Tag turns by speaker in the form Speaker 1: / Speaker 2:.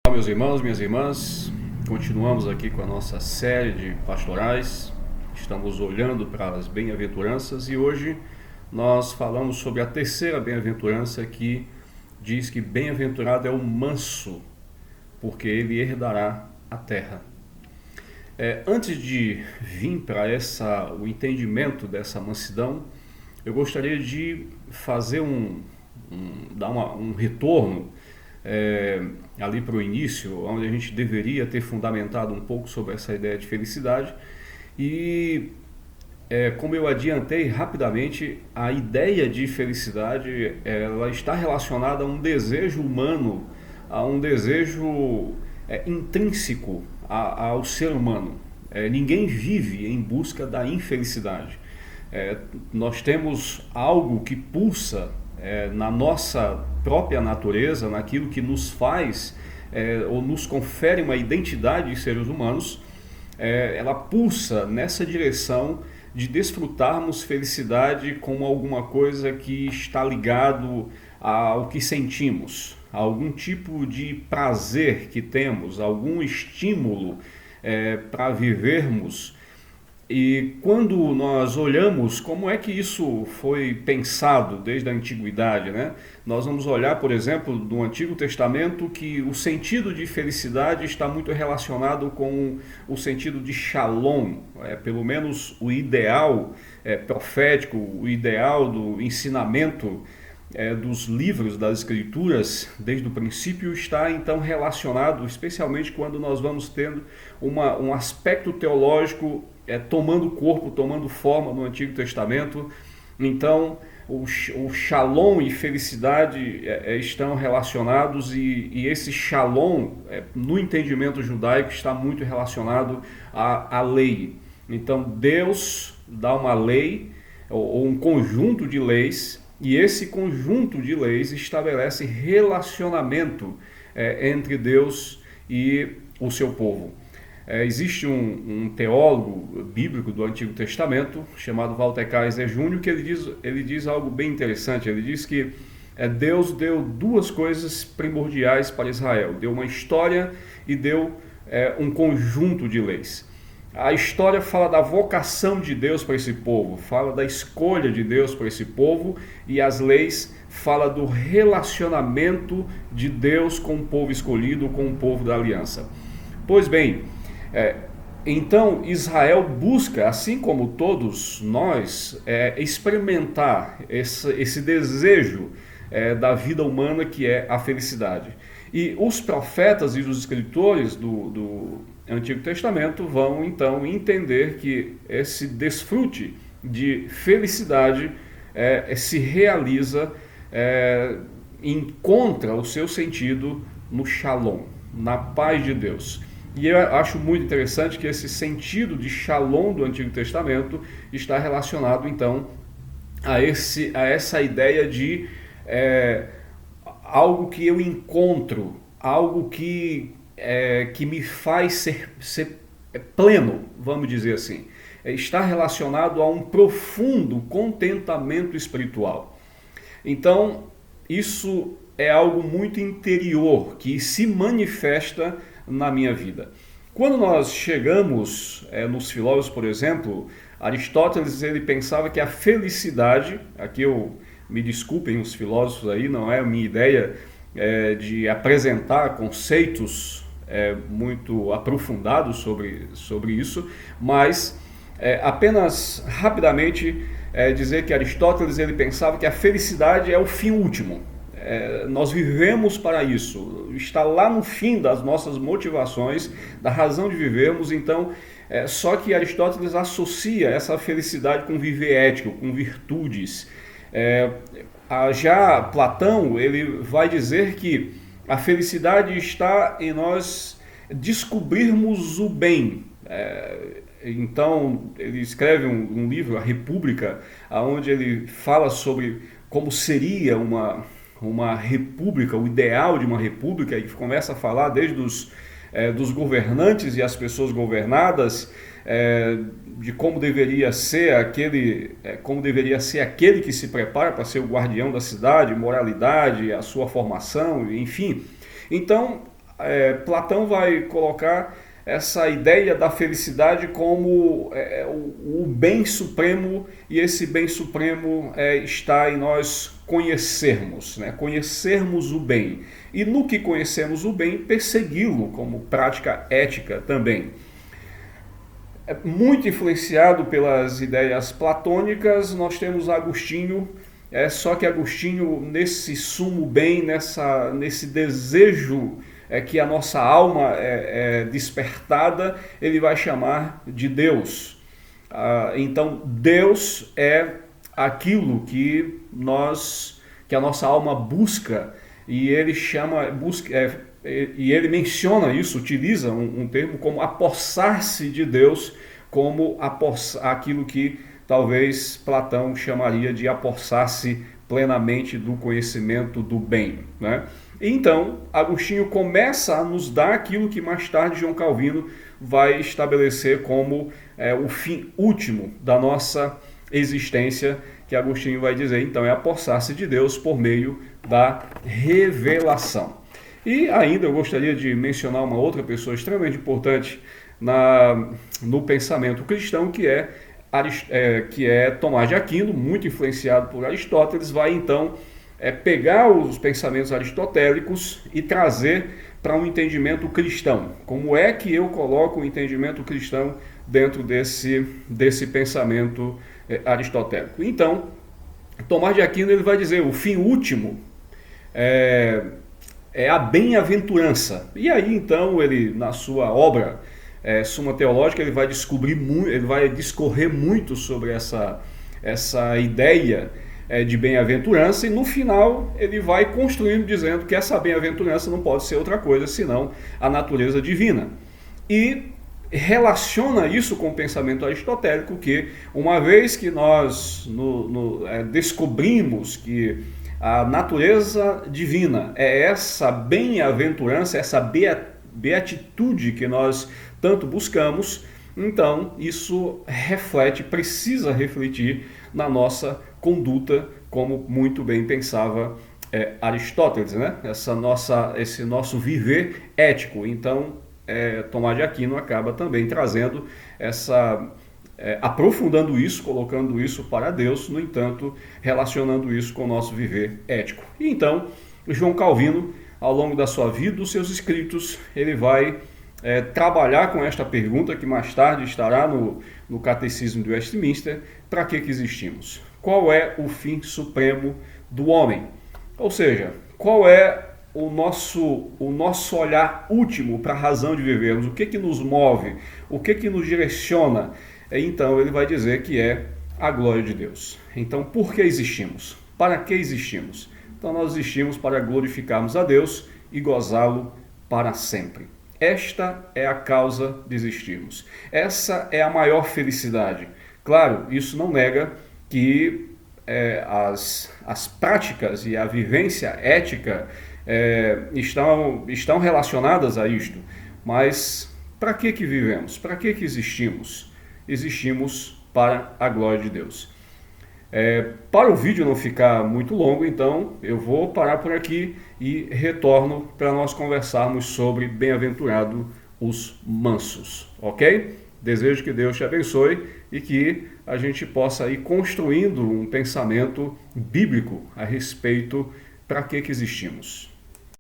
Speaker 1: Olá, meus irmãos, minhas irmãs, continuamos aqui com a nossa série de pastorais. Estamos olhando para as bem-aventuranças e hoje nós falamos sobre a terceira bem-aventurança, que diz que bem-aventurado é o manso, porque ele herdará a terra. Antes de vir para o entendimento dessa mansidão, eu gostaria de fazer dar um retorno ali para o início, onde a gente deveria ter fundamentado um pouco sobre essa ideia de felicidade. E como eu adiantei rapidamente, a ideia de felicidade ela está relacionada a um desejo humano, a um desejo intrínseco ao ser humano. Ninguém vive em busca da infelicidade. Nós temos algo que pulsa na nossa própria natureza, naquilo que nos faz ou nos confere uma identidade de seres humanos. Ela pulsa nessa direção de desfrutarmos felicidade como alguma coisa que está ligado ao que sentimos, a algum tipo de prazer que temos, algum estímulo para vivermos. E quando nós olhamos como é que isso foi pensado desde a antiguidade, né? Nós vamos olhar, por exemplo, no Antigo Testamento, que o sentido de felicidade está muito relacionado com o sentido de shalom, pelo menos o ideal profético, o ideal do ensinamento dos livros das Escrituras, desde o princípio, está então relacionado, especialmente quando nós vamos tendo um aspecto teológico tomando corpo, tomando forma no Antigo Testamento. Então, o shalom e felicidade estão relacionados, e esse shalom, no entendimento judaico, está muito relacionado à lei. Então, Deus dá uma lei, ou um conjunto de leis, e esse conjunto de leis estabelece relacionamento entre Deus e o seu povo. Existe um teólogo bíblico do Antigo Testamento chamado Walter Kaiser Jr., que ele diz algo bem interessante. Ele diz que Deus deu duas coisas primordiais para Israel: deu uma história e deu um conjunto de leis. A história fala da vocação de Deus para esse povo, fala da escolha de Deus para esse povo, e as leis falam do relacionamento de Deus com o povo escolhido, com o povo da aliança. Pois bem, então Israel busca, assim como todos nós, experimentar esse desejo da vida humana, que é a felicidade. E os profetas e os escritores do Antigo Testamento vão então entender que esse desfrute de felicidade se realiza, encontra o seu sentido no shalom, na paz de Deus. E eu acho muito interessante que esse sentido de shalom do Antigo Testamento está relacionado então a essa ideia de algo que eu encontro, algo que me faz ser pleno, vamos dizer assim. Está relacionado a um profundo contentamento espiritual. Então, isso é algo muito interior, que se manifesta na minha vida. Quando nós chegamos nos filósofos, por exemplo, Aristóteles ele pensava que a felicidade, aqui me desculpem os filósofos aí, não é a minha ideia de apresentar conceitos muito aprofundados sobre isso, mas apenas rapidamente dizer que Aristóteles ele pensava que a felicidade é o fim último. Nós vivemos para isso, está lá no fim das nossas motivações, da razão de vivermos. Então, só que Aristóteles associa essa felicidade com viver ético, com virtudes. Já Platão ele vai dizer que a felicidade está em nós descobrirmos o bem. Então, ele escreve um livro, A República, onde ele fala sobre como seria uma república, o ideal de uma república, e começa a falar desde dos governantes e as pessoas governadas, de como deveria ser aquele que se prepara para ser o guardião da cidade, moralidade, a sua formação, enfim. Então, Platão vai colocar essa ideia da felicidade como o bem supremo, e esse bem supremo está em nós conhecermos, né? Conhecermos o bem. E no que conhecemos o bem, persegui-lo como prática ética também. Muito influenciado pelas ideias platônicas, nós temos Agostinho, só que Agostinho, nesse sumo bem, nesse desejo que a nossa alma é despertada, ele vai chamar de Deus. Então, Deus é aquilo que a nossa alma busca, e ele e ele menciona isso, utiliza um termo como apossar-se de Deus, como aquilo que talvez Platão chamaria de apossar-se plenamente do conhecimento do bem, né? Então, Agostinho começa a nos dar aquilo que mais tarde João Calvino vai estabelecer como o fim último da nossa existência, que Agostinho vai dizer, então, é apossar-se de Deus por meio da revelação. E ainda eu gostaria de mencionar uma outra pessoa extremamente importante no pensamento cristão, que é Tomás de Aquino, muito influenciado por Aristóteles, vai então pegar os pensamentos aristotélicos e trazer para um entendimento cristão. Como é que eu coloco o entendimento cristão dentro desse pensamento aristotélico? Então, Tomás de Aquino ele vai dizer, o fim último é a bem-aventurança. E aí, então, ele, na sua obra Suma Teológica, ele vai discorrer muito sobre essa ideia de bem-aventurança, e no final ele vai construindo dizendo que essa bem-aventurança não pode ser outra coisa senão a natureza divina. E relaciona isso com o pensamento aristotélico, que uma vez que nós descobrimos que a natureza divina é essa bem-aventurança, essa beatitude que nós tanto buscamos, então isso precisa refletir na nossa conduta, como muito bem pensava Aristóteles, né? Esse nosso viver ético. Então, Tomás de Aquino acaba também trazendo aprofundando isso, colocando isso para Deus, no entanto, relacionando isso com o nosso viver ético. E então, João Calvino, ao longo da sua vida, dos seus escritos, ele vai trabalhar com esta pergunta, que mais tarde estará no Catecismo de Westminster: para que existimos? Qual é o fim supremo do homem? Ou seja, qual é o nosso olhar último para a razão de vivermos? O que nos move? O que nos direciona? Então ele vai dizer que é a glória de Deus. Então, por que existimos? Para que existimos? Então nós existimos para glorificarmos a Deus e gozá-lo para sempre. Esta é a causa de existirmos. Essa é a maior felicidade. Claro, isso não nega que as práticas e a vivência ética estão relacionadas a isto. Mas para que vivemos? Para que existimos? Existimos para a glória de Deus. Para o vídeo não ficar muito longo, então eu vou parar por aqui e retorno para nós conversarmos sobre bem-aventurado os mansos, ok? Desejo que Deus te abençoe e que a gente possa ir construindo um pensamento bíblico a respeito para que existimos.